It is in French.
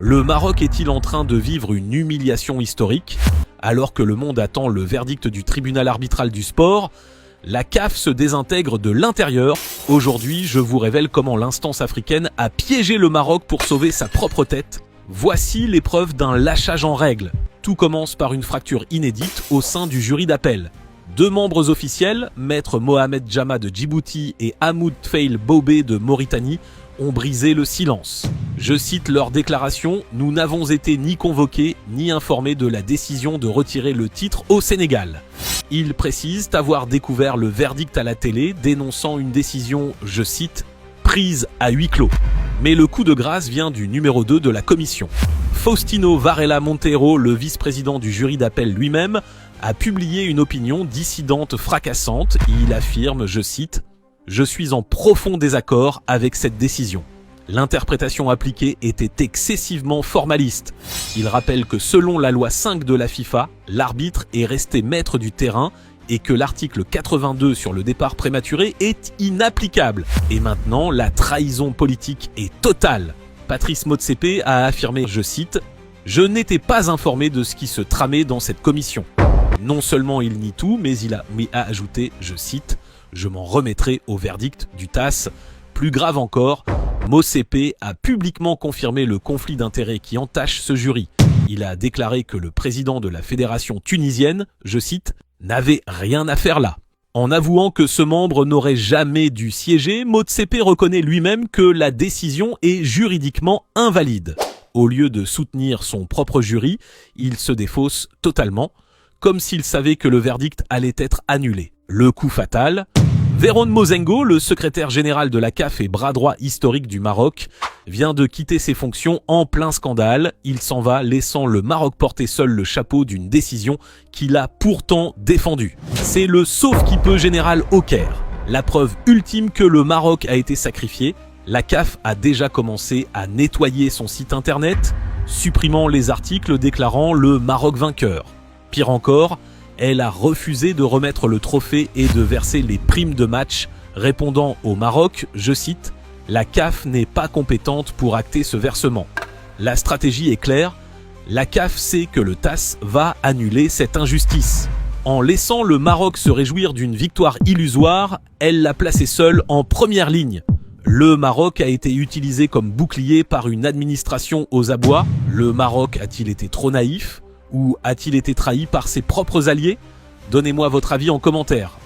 Le Maroc est-il en train de vivre une humiliation historique? Alors que le monde attend le verdict du tribunal arbitral du sport, la CAF se désintègre de l'intérieur. Aujourd'hui, je vous révèle comment l'instance africaine a piégé le Maroc pour sauver sa propre tête. Voici l'épreuve d'un lâchage en règle. Tout commence par une fracture inédite au sein du jury d'appel. Deux membres officiels, maître Mohamed Jama de Djibouti et Hamoud Feil Bobé de Mauritanie, ont brisé le silence. Je cite leur déclaration: « Nous n'avons été ni convoqués ni informés de la décision de retirer le titre au Sénégal ». Ils précisent avoir découvert le verdict à la télé, dénonçant une décision, je cite, « prise à huis clos ». Mais le coup de grâce vient du numéro 2 de la commission. Faustino Varela Monteiro, le vice-président du jury d'appel lui-même, a publié une opinion dissidente fracassante. Il affirme, je cite, « Je suis en profond désaccord avec cette décision. L'interprétation appliquée était excessivement formaliste. Il rappelle que selon la loi 5 de la FIFA, l'arbitre est resté maître du terrain et que l'article 82 sur le départ prématuré est inapplicable. Et maintenant, la trahison politique est totale. » Patrice Motsepe a affirmé, je cite, « Je n'étais pas informé de ce qui se tramait dans cette commission. » Non seulement il nie tout, mais il a ajouté, je cite, « Je m'en remettrai au verdict du TAS. » Plus grave encore, Motsepe a publiquement confirmé le conflit d'intérêts qui entache ce jury. Il a déclaré que le président de la fédération tunisienne, je cite, « n'avait rien à faire là ». En avouant que ce membre n'aurait jamais dû siéger, Motsepe reconnaît lui-même que la décision est juridiquement invalide. Au lieu de soutenir son propre jury, il se défausse totalement, comme s'il savait que le verdict allait être annulé. Le coup fatal, Véron Mozengo, le secrétaire général de la CAF et bras droit historique du Maroc, vient de quitter ses fonctions en plein scandale. Il s'en va, laissant le Maroc porter seul le chapeau d'une décision qu'il a pourtant défendue. C'est le sauve-qui-peut général au Caire. La preuve ultime que le Maroc a été sacrifié. La CAF a déjà commencé à nettoyer son site internet, supprimant les articles déclarant le Maroc vainqueur. Pire encore, elle a refusé de remettre le trophée et de verser les primes de match, répondant au Maroc, je cite, « La CAF n'est pas compétente pour acter ce versement. » La stratégie est claire, la CAF sait que le TAS va annuler cette injustice. En laissant le Maroc se réjouir d'une victoire illusoire, elle l'a placé seul en première ligne. Le Maroc a été utilisé comme bouclier par une administration aux abois. Le Maroc a-t-il été trop naïf ? Ou a-t-il été trahi par ses propres alliés? Donnez-moi votre avis en commentaire.